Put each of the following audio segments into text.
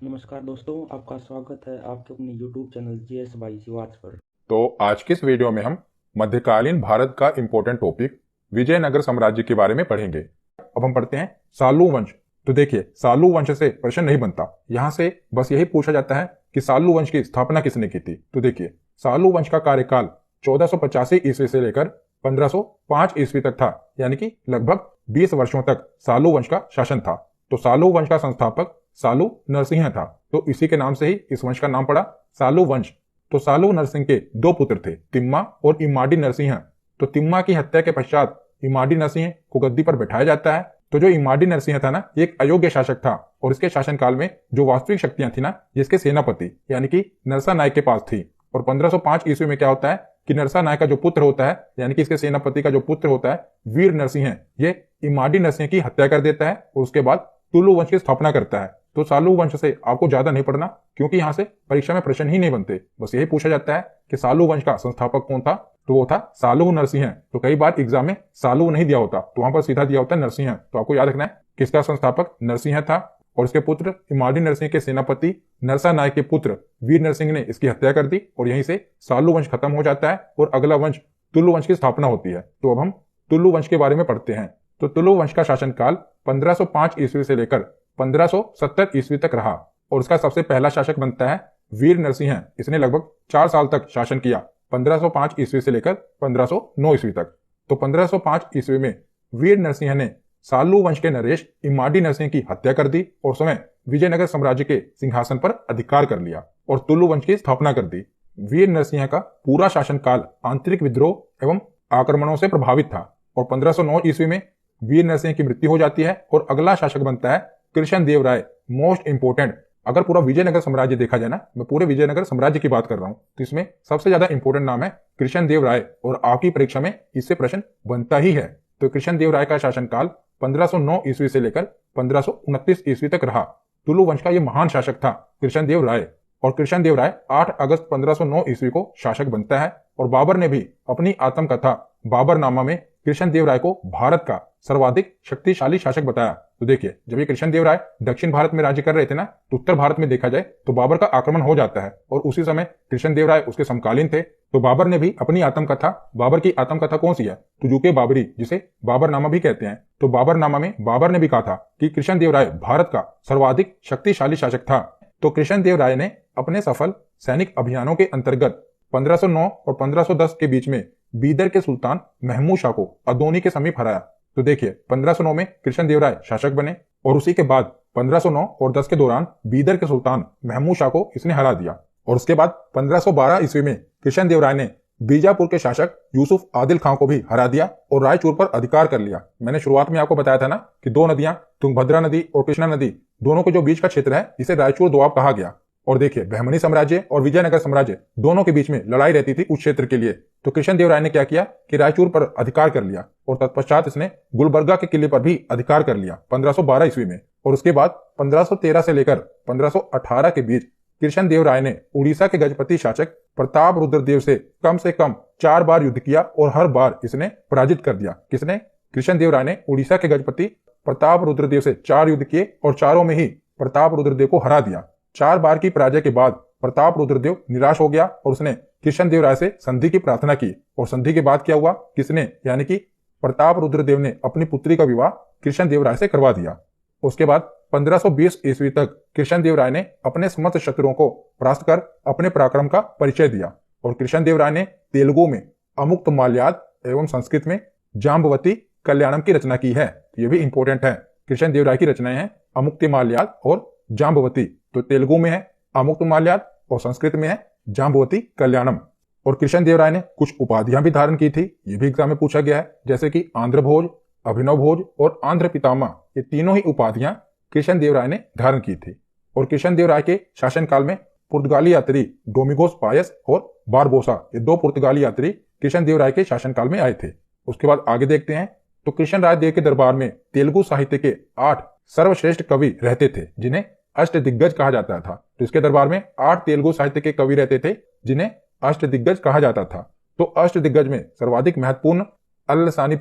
नमस्कार दोस्तों, आपका स्वागत है आपके अपने YouTube channel GS by Shivach पर। तो आज की इस वीडियो में हम मध्यकालीन भारत का इंपॉर्टेंट टॉपिक विजयनगर साम्राज्य के बारे में पढ़ेंगे। अब हम पढ़ते हैं सालू वंश। तो देखिए, सालू वंश से प्रश्न नहीं बनता, यहाँ से बस यही पूछा जाता है कि सालू वंश की स्थापना किसने की थी। तो देखिए, सालू वंश का कार्यकाल 1485 ईस्वी से लेकर 1505 ईस्वी तक था, यानी कि लगभग 20 वर्षों तक सालू वंश का शासन था। तो सालू वंश का संस्थापक सालू नरसिंह था, तो इसी के नाम से ही इस वंश का नाम पड़ा सालू वंश। तो सालू नरसिंह के दो पुत्र थे, तिम्मा और इमाडी नरसिंह। तो तिम्मा की हत्या के पश्चात इमाडी नरसिंह को गद्दी पर बैठाया जाता है। तो जो इमाडी नरसिंह था ना, ये एक अयोग्य शासक था और इसके शासनकाल में जो वास्तविक शक्तियां थी ना, इसके सेनापति यानी कि नरसा नायक के पास थी। और 1505 ईस्वी में क्या होता है कि नरसा नायक का जो पुत्र होता है, यानी कि इसके सेनापति का जो पुत्र होता है वीर नरसिंह, ये इमाडी नरसिंह की हत्या कर देता है और उसके बाद टुलू वंश की स्थापना करता है। तो सालू वंश से आपको ज्यादा नहीं पढ़ना, क्योंकि यहां से परीक्षा में प्रश्न ही नहीं बनते। बस यही पूछा जाता है कि सालू वंश का संस्थापक कौन था, तो वो था सालू नरसिंह। तो कई बार एग्जाम में सालू नहीं दिया होता, तो वहां पर सीधा दिया होता है नरसिंह। तो आपको याद रखना है किसका संस्थापक नरसिंह था और इसके पुत्र इमाडी नरसिंह के सेनापति नरसा नायक के पुत्र वीर नरसिंह ने इसकी हत्या कर दी और यहीं से सालू वंश खत्म हो जाता है और अगला वंश टुल्लू वंश की स्थापना होती है। तो अब हम टुल्लू वंश के बारे में पढ़ते हैं। तो टुल्लू वंश का शासनकाल 1505 ईस्वी से लेकर 1570 ईस्वी तक रहा और इसका सबसे पहला शासक बनता है वीर नरसिंह। इसने लगभग 4 साल तक शासन किया, 1505 ईस्वी से लेकर 1509 ईस्वी तक। तो 1505 ईस्वी में वीर नरसिंह ने सालू वंश के नरेश इमाडी नरसिंह की हत्या कर दी और स्वयं विजयनगर साम्राज्य के सिंहासन पर अधिकार कर लिया और टुल्लू वंश की स्थापना कर दी। वीर नरसिंह का पूरा शासनकाल आंतरिक विद्रोह एवं आक्रमणों से प्रभावित था और 1509 ईस्वी में वीर नरसिंह की मृत्यु हो जाती है और अगला शासक बनता है कृष्ण देव राय। मोस्ट इंपोर्टेंट, अगर पूरा विजयनगर साम्राज्य देखा जाए ना, मैं पूरे विजयनगर साम्राज्य की बात कर रहा हूं, तो इसमें सबसे ज्यादा इंपोर्टेंट नाम है कृष्ण देव राय और आपकी परीक्षा में इससे प्रश्न बनता ही है। तो कृष्ण देव राय का शासनकाल 1509 ईस्वी से लेकर 1529 ईस्वी तक रहा। टुलू वंश का यह महान शासक था कृष्ण देव राय। और कृष्ण देव राय 8 अगस्त 1509 ईस्वी को शासक बनता है और बाबर ने भी अपनी आत्मकथा बाबरनामा में कृष्ण देव राय को भारत का सर्वाधिक शक्तिशाली शासक बताया। तो देखिए, जब ये कृष्ण देव राय दक्षिण भारत में राज्य कर रहे थे ना, तो उत्तर भारत में देखा जाए तो बाबर का आक्रमण हो जाता है और उसी समय कृष्ण देव राय उसके समकालीन थे। तो बाबर ने भी अपनी आत्मकथा, बाबर की आत्मकथा कौन सी है, तुजुके बाबरी, जिसे बाबरनामा भी कहते हैं, तो बाबरनामा में बाबर ने भी कहा था कि कृष्ण देव राय भारत का सर्वाधिक शक्तिशाली शासक था। तो कृष्ण देव राय ने अपने सफल सैनिक अभियानों के अंतर्गत 1509 और 1510 के बीच में बीदर के सुल्तान महमूद शाह को अदोनी के समीप हराया। तो देखिए, 1509 में कृष्ण देव राय शासक बने और उसी के बाद 1509 और 10 के दौरान बीदर के सुल्तान महमूद शाह को इसने हरा दिया। और उसके बाद 1512 ईस्वी में कृष्ण देव राय ने बीजापुर के शासक यूसुफ आदिल खां को भी हरा दिया और रायचूर पर अधिकार कर लिया। मैंने शुरुआत में आपको बताया था ना कि दो नदियां, तुंगभद्रा नदी और कृष्णा नदी, दोनों के जो बीच का क्षेत्र है, इसे रायचूर दोआब कहा गया। और देखिए, बहमनी साम्राज्य और विजयनगर साम्राज्य दोनों के बीच में लड़ाई रहती थी उस क्षेत्र के लिए। तो कृष्ण देव राय ने क्या किया कि रायचूर पर अधिकार कर लिया और तत्पश्चात इसने गुलबर्गा के किले पर भी अधिकार कर लिया 1512 ईस्वी में। और उसके बाद 1513 से लेकर 1518 के बीच कृष्ण देव राय ने उड़ीसा के गजपति शासक प्रताप रुद्रदेव से कम 4 बार युद्ध किया और हर बार इसने पराजित कर दिया। किसने? कृष्ण देव राय ने उड़ीसा के गजपति प्रताप रुद्रदेव से 4 युद्ध किए और चारों में ही प्रताप रुद्रदेव को हरा दिया। 4 बार की पराजय के बाद प्रताप रुद्रदेव निराश हो गया और उसने कृष्ण देव राय से संधि की प्रार्थना की। और संधि के बाद क्या हुआ, किसने, यानी कि प्रताप रुद्रदेव ने अपनी पुत्री का विवाह कृष्ण देव राय से करवा दिया। उसके बाद 1520 ईस्वी तक कृष्ण देव राय ने अपने समस्त शत्रुओं को परास्त कर अपने पराक्रम का परिचय दिया। और कृष्ण देव राय ने तेलुगु में अमुक्त माल्याद एवं संस्कृत में जाम्बवती कल्याणम की रचना की है। ये भी इंपॉर्टेंट है। कृष्ण देव राय की रचनाएं हैं अमुक्त माल्याद और जाम्बवती। तो तेलुगु में है अमुक्त माल्याद और संस्कृत में है जाम्बवती कल्याणम। और कृष्ण देव राय ने कुछ उपाधियां भी धारण की थी, ये भी एग्जाम में पूछा गया है, जैसे कि आंध्र भोज, अभिनव भोज और आंध्र पितामह। ये तीनों ही उपाधियां कृष्ण देव राय ने धारण की थी। और कृष्ण देव राय के शासनकाल में पुर्तगाली यात्री डोमिगोस पायस और बारबोसा, ये 2 पुर्तगाली यात्री कृष्ण देव राय के शासनकाल में आए थे। उसके बाद आगे देखते हैं, तो कृष्ण राय देव के दरबार में तेलुगु साहित्य के 8 सर्वश्रेष्ठ कवि रहते थे, जिन्हें अष्ट दिग्गज कहा जाता था। तो इसके दरबार में 8 तेलुगु साहित्य के कवि रहते थे, जिन्हें अष्ट दिग्गज कहा जाता था। तो अष्ट दिग्गज में सर्वाधिक महत्वपूर्ण अल्लसानी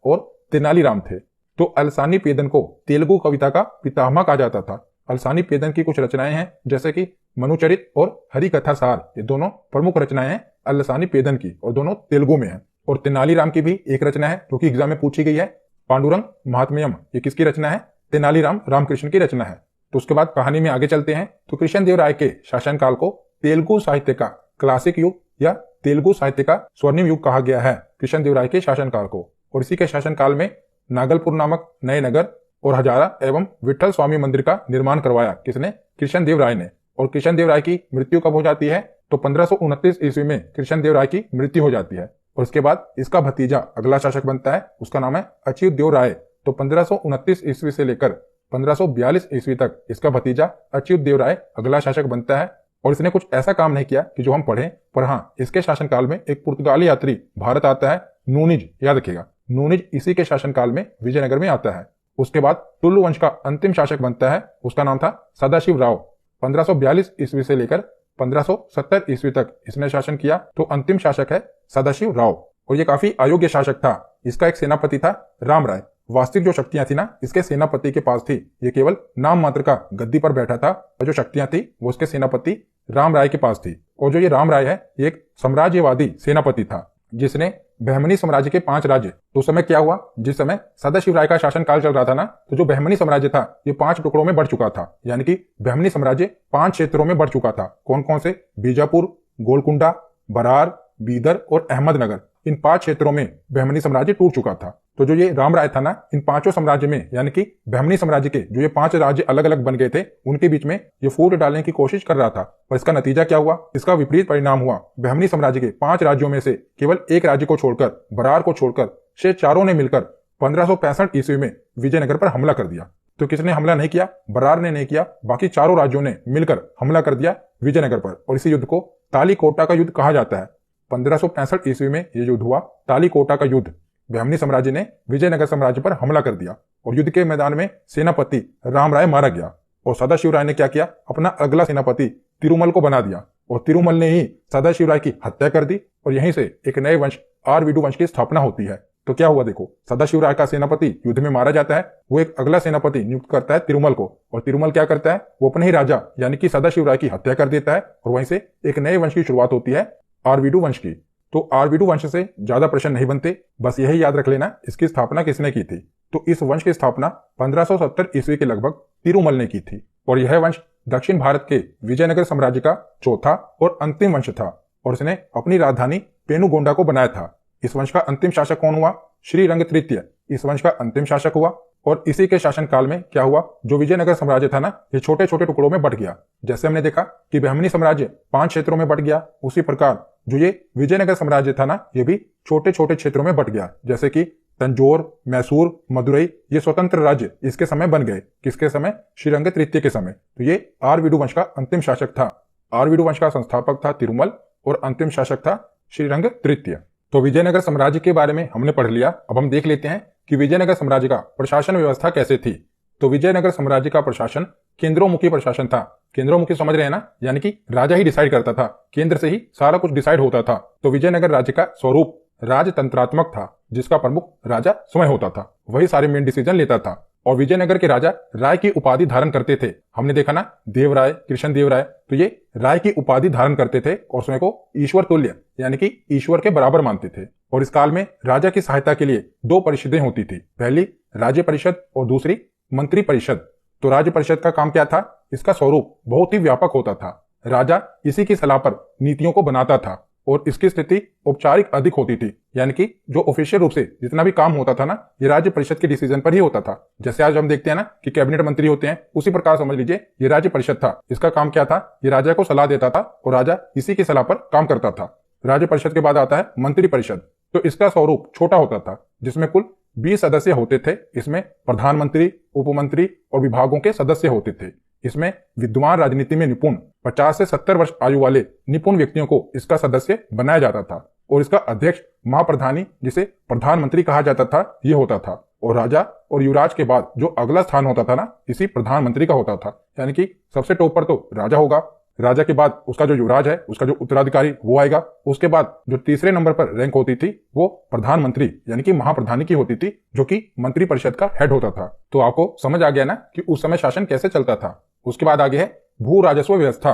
और तेनालीराम थे। तो अल्लसानी को तेलुगु कविता का पितामह कहा जाता था। अलसानिपेदन की कुछ रचनाएं हैं, जैसे कि मनुचरित और हरि कथा सार, ये दोनों प्रमुख रचनाएं हैं अलसानिपेदन की और दोनों तेलुगु में हैं। और तेनालीराम की भी एक रचना है जो कि एग्जाम में पूछी गई है, पांडुरंग महात्म्यम, ये किसकी रचना है? तेनालीराम रामकृष्ण की रचना है। तो उसके बाद कहानी में आगे चलते हैं। तो कृष्णदेवराय के शासनकाल को तेलुगु साहित्य का क्लासिक युग या तेलुगु साहित्य का स्वर्णिम युग कहा गया है, कृष्णदेवराय के शासनकाल को। और इसी के शासनकाल में नागलपुर नामक नए नगर और हजारा एवं विठल स्वामी मंदिर का निर्माण करवाया। किसने? कृष्णदेवराय ने। और कृष्णदेवराय की मृत्यु कब हो जाती है? तो 1529 ईस्वी में कृष्णदेवराय की मृत्यु हो जाती है। और उसके बाद इसका भतीजा अगला शासक बनता है, उसका नाम है अच्युतदेव राय। तो 1529 ईस्वी से लेकर 1542 ईस्वी तक इसका भतीजा अच्युतदेव राय अगला शासक बनता है। और इसने कुछ ऐसा काम नहीं किया कि जो हम पढ़ें, पर हाँ, इसके शासनकाल में एक पुर्तगाली यात्री भारत आता है, नूनिज, याद रखिएगा, नूनिज इसी के शासनकाल में विजयनगर में आता है। उसके बाद टुल्लु वंश का अंतिम शासक बनता है, उसका नाम था सदाशिव राव। 1542 ईस्वी से लेकर 1570 ईस्वी तक इसने शासन किया। तो अंतिम शासक है सदाशिव राव और ये काफी अयोग्य शासक था। इसका एक सेनापति था राम राय। वास्तविक जो शक्तियां थी ना, इसके सेनापति के पास थी, ये केवल नाम मात्र का गद्दी पर बैठा था, और जो शक्तियां थी वो उसके सेनापति राम राय के पास थी। और जो ये राम राय है, ये एक साम्राज्यवादी सेनापति था जिसने बहमनी साम्राज्य के 5 राज्य, तो उस समय क्या हुआ, जिस समय सदाशिव राय का शासनकाल चल रहा था ना, तो जो बहमनी साम्राज्य था ये 5 टुकड़ों में बढ़ चुका था। यानी कि बहमनी साम्राज्य 5 क्षेत्रों में बढ़ चुका था। कौन कौन से? बीजापुर, गोलकुंडा, बरार, बीदर और अहमदनगर। इन 5 क्षेत्रों में बहमनी साम्राज्य टूट चुका था। तो जो ये राम राय था ना, इन 5 साम्राज्य में, यानी कि बहमनी साम्राज्य के जो ये 5 राज्य अलग अलग बन गए थे, उनके बीच में ये फूट डालने की कोशिश कर रहा था। पर इसका नतीजा क्या हुआ? इसका विपरीत परिणाम हुआ। बहमनी साम्राज्य के 5 राज्यों में से केवल एक राज्य को छोड़कर, बरार को छोड़कर, शेष चारों ने मिलकर 1565 ईस्वी में विजयनगर पर हमला कर दिया। तो किसने हमला नहीं किया? बरार ने नहीं किया, बाकी चारों राज्यों ने मिलकर हमला कर दिया विजयनगर पर। और इसी युद्ध को तालीकोटा का युद्ध कहा जाता है। 1565 ईस्वी में यह युद्ध हुआ, तालीकोटा का युद्ध। बहमनी साम्राज्य ने विजयनगर साम्राज्य पर हमला कर दिया और युद्ध के मैदान में सेनापति राम राय मारा गया। और सदाशिव राय ने क्या किया? अपना अगला सेनापति तिरुमल को बना दिया और तिरुमल ने ही सदाशिव राय की हत्या कर दी और यहीं से एक नए वंश आरवीडू वंश की स्थापना होती है। तो क्या हुआ देखो, सदाशिव राय का सेनापति युद्ध में मारा जाता है, वो एक अगला सेनापति नियुक्त करता है तिरुमल को, और तिरुमल क्या करता है? वो अपने ही राजा यानी कि सदाशिव राय की हत्या कर देता है और वहीं से एक नए वंश की शुरुआत होती है, आरवीडू वंश की। तो आरवीडू वंश से ज्यादा प्रश्न नहीं बनते, बस यही याद रख लेना इसकी स्थापना किसने की थी। तो इस वंश की स्थापना 1570 ईस्वी के लगभग तिरुमल ने की थी और यह वंश दक्षिण भारत के विजयनगर साम्राज्य का चौथा और अंतिम वंश था और इसने अपनी राजधानी पेनुगोंडा को बनाया था। इस वंश का अंतिम शासक कौन हुआ? श्रीरंग तृतीय इस वंश का अंतिम शासक हुआ। और इसी के शासनकाल में क्या हुआ, जो विजयनगर साम्राज्य था ना, ये छोटे छोटे टुकड़ों में बंट गया। जैसे हमने देखा कि बहमनी साम्राज्य 5 क्षेत्रों में बंट गया, उसी प्रकार जो ये विजयनगर साम्राज्य था ना, ये भी छोटे छोटे क्षेत्रों में बंट गया। जैसे कि तंजौर, मैसूर, मदुरई, ये स्वतंत्र राज्य इसके समय बन गए। किसके समय? श्रीरंग तृतीय के समय। तो ये आरवीडू वंश का अंतिम शासक था। आरवीडू वंश का संस्थापक था तिरुमल और अंतिम शासक था श्रीरंग तृतीय। तो विजयनगर साम्राज्य के बारे में हमने पढ़ लिया। अब हम देख लेते हैं कि विजयनगर साम्राज्य का प्रशासन व्यवस्था कैसे थी। तो विजयनगर साम्राज्य का प्रशासन केंद्रोमुखी प्रशासन था। केंद्रोमुखी समझ रहे हैं ना, यानी कि राजा ही डिसाइड करता था, केंद्र से ही सारा कुछ डिसाइड होता था। तो विजयनगर राज्य का स्वरूप राजतंत्रात्मक था, जिसका प्रमुख राजा स्वयं होता था, वही सारे मेन डिसीजन लेता था। और विजयनगर के राजा राय की उपाधि धारण करते थे। हमने देखा ना, देवराय, कृष्ण देवराय, तो ये राय की उपाधि धारण करते थे और स्वयं को ईश्वर तुल्य यानी कि ईश्वर के बराबर मानते थे। और इस काल में राजा की सहायता के लिए 2 परिषदें होती थी, पहली राज्य परिषद और दूसरी मंत्री परिषद। तो राज्य परिषद का काम क्या था? इसका स्वरूप बहुत ही व्यापक होता था। राजा इसी की सलाह पर नीतियों को बनाता था और इसकी स्थिति औपचारिक अधिक होती थी, यानी कि जो ऑफिशियल रूप से जितना भी काम होता था ना, ये राज्य परिषद के डिसीजन पर ही होता था। जैसे आज हम देखते हैं ना कि कैबिनेट मंत्री होते हैं, उसी प्रकार समझ लीजिए ये राज्य परिषद था। इसका काम क्या था? ये राजा को सलाह देता था और राजा इसी की सलाह पर काम करता था। राज्य परिषद के बाद आता है मंत्री परिषद। तो इसका स्वरूप छोटा होता था, जिसमें कुल 20 सदस्य होते थे। इसमें प्रधानमंत्री, उपमंत्री और विभागों के सदस्य होते थे। इसमें विद्वान, राजनीति में निपुण 50 से 70 वर्ष आयु वाले निपुण व्यक्तियों को इसका सदस्य बनाया जाता था और इसका अध्यक्ष महाप्रधानी, जिसे प्रधानमंत्री कहा जाता था, ये होता था। और राजा और युवराज के बाद जो अगला स्थान होता था ना, इसी प्रधानमंत्री का होता था। यानी कि सबसे टॉप पर तो राजा होगा, राजा के बाद उसका जो युवराज है, उसका जो उत्तराधिकारी वो आएगा, उसके बाद जो तीसरे नंबर पर रैंक होती थी वो प्रधानमंत्री यानी कि महाप्रधानी की होती थी, जो कि मंत्री परिषद का हेड होता था। तो आपको समझ आ गया ना कि उस समय शासन कैसे चलता था। उसके बाद आगे है भू राजस्व व्यवस्था।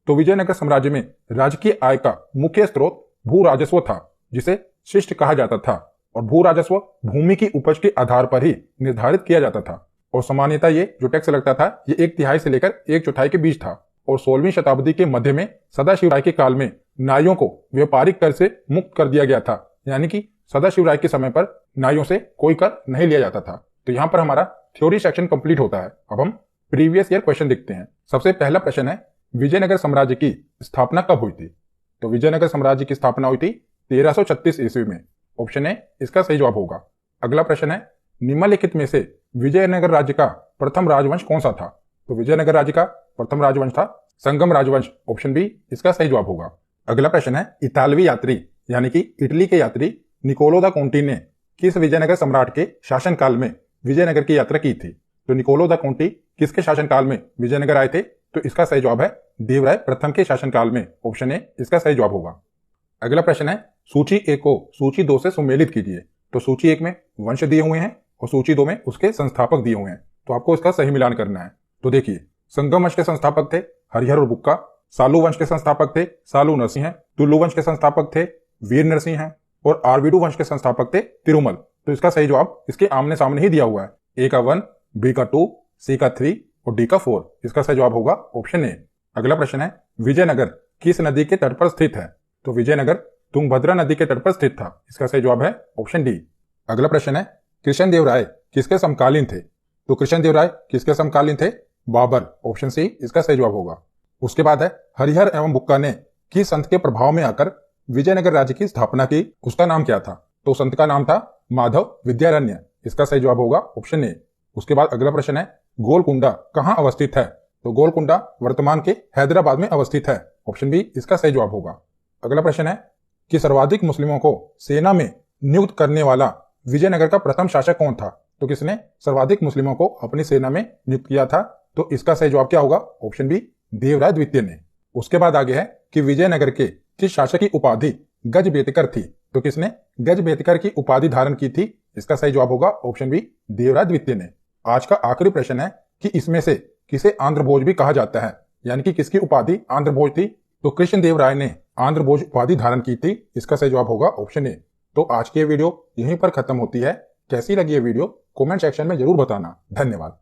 तो विजयनगर साम्राज्य में राजकीय आय का मुख्य स्रोत भू राजस्व था, जिसे शिष्ट कहा जाता था। और भू राजस्व भूमि की उपज के आधार पर ही निर्धारित किया जाता था। और सामान्यतः ये जो टैक्स लगता था ये 1/3 से लेकर 1/4 के बीच था। और 16वीं शताब्दी के मध्य में सदाशिव राय के काल में नाइयों को व्यापारिक कर से मुक्त कर दिया गया था, यानी कि सदाशिव राय के समय पर नाइयों से कोई कर नहीं लिया जाता था। तो यहाँ पर हमारा थ्योरी सेक्शन कंप्लीट होता है। अब हम प्रीवियस ईयर क्वेश्चन देखते हैं। सबसे पहला प्रश्न है, विजयनगर साम्राज्य की स्थापना कब हुई थी? तो विजयनगर साम्राज्य की स्थापना हुई थी 1336 ईस्वी में। ऑप्शन ए इसका सही जवाब होगा। अगला प्रश्न है, निम्नलिखित में से विजयनगर राज्य का प्रथम राजवंश कौन सा था? तो विजयनगर राज्य का प्रथम राजवंश था संगम राजवंश। ऑप्शन बी इसका सही जवाब होगा। अगला प्रश्न है, इतालवी यात्री यानी कि इटली के यात्री निकोलो दा कोंटी ने किस विजयनगर सम्राट के शासनकाल में विजयनगर की यात्रा की थी? तो निकोलो दा कोंटी किसके शासनकाल में विजयनगर आए थे? तो इसका सही जवाब है देवराय प्रथम के शासनकाल में। ऑप्शन ए इसका सही जवाब होगा। अगला प्रश्न है, सूची 1 को सूची 2 से सुमेलित कीजिए। तो सूची 1 में वंश दिए हुए हैं और सूची 2 में उसके संस्थापक दिए हुए हैं। तो आपको इसका सही मिलान करना है। तो देखिए, संगम वंश के संस्थापक थे हरिहर और बुक्का, सालू वंश के संस्थापक थे सालू नरसिंह, टुल्लू वंश के संस्थापक थे वीर नरसिंह और आरवीडू वंश के संस्थापक थे तिरुमल। तो इसका सही जवाब इसके आमने सामने ही दिया हुआ है। ए का 1, बी का 2, सी का 3 और डी का 4। इसका सही जवाब होगा ऑप्शन ए। अगला प्रश्न है, विजयनगर किस नदी के तट पर स्थित है? तो विजयनगर तुंगभद्रा नदी के तट पर स्थित था। इसका सही जवाब है ऑप्शन डी। अगला प्रश्न है, कृष्णदेव राय किसके समकालीन थे? तो कृष्णदेव राय किसके समकालीन थे? बाबर। ऑप्शन सी इसका सही जवाब होगा। उसके बाद है, हरिहर एवं बुक्का ने किस संत के प्रभाव में आकर विजयनगर राज्य की स्थापना की? उसका नाम क्या था? तो संत का नाम था माधव विद्यारण्य। इसका सही जवाब होगा ऑप्शन ए। उसके बाद अगला प्रश्न है, गोलकुंडा कहां अवस्थित है? तो गोलकुंडा वर्तमान के हैदराबाद में अवस्थित है। ऑप्शन बी इसका सही जवाब होगा। अगला प्रश्न है कि सर्वाधिक मुस्लिमों को सेना में नियुक्त करने वाला विजयनगर का प्रथम शासक कौन था? तो किसने सर्वाधिक मुस्लिमों को अपनी सेना में नियुक्त किया था? तो इसका सही जवाब क्या होगा? ऑप्शन बी देवराय द्वितीय ने। उसके बाद आगे है कि विजयनगर के किस शासक की उपाधि गजबेतकर थी? तो किसने गजबेतकर की उपाधि धारण की थी? इसका सही जवाब होगा ऑप्शन बी देवराय द्वितीय ने। आज का आखिरी प्रश्न है कि इसमें से किसे आंध्रभोज भी कहा जाता है, यानी कि किसकी उपाधि आंध्रभोज थी? तो कृष्णदेव राय ने आंध्रभोज उपाधि धारण की थी। इसका सही जवाब होगा ऑप्शन ए। तो आज की ये वीडियो यहीं पर खत्म होती है। कैसी लगी ये वीडियो कमेंट सेक्शन में जरूर बताना। धन्यवाद।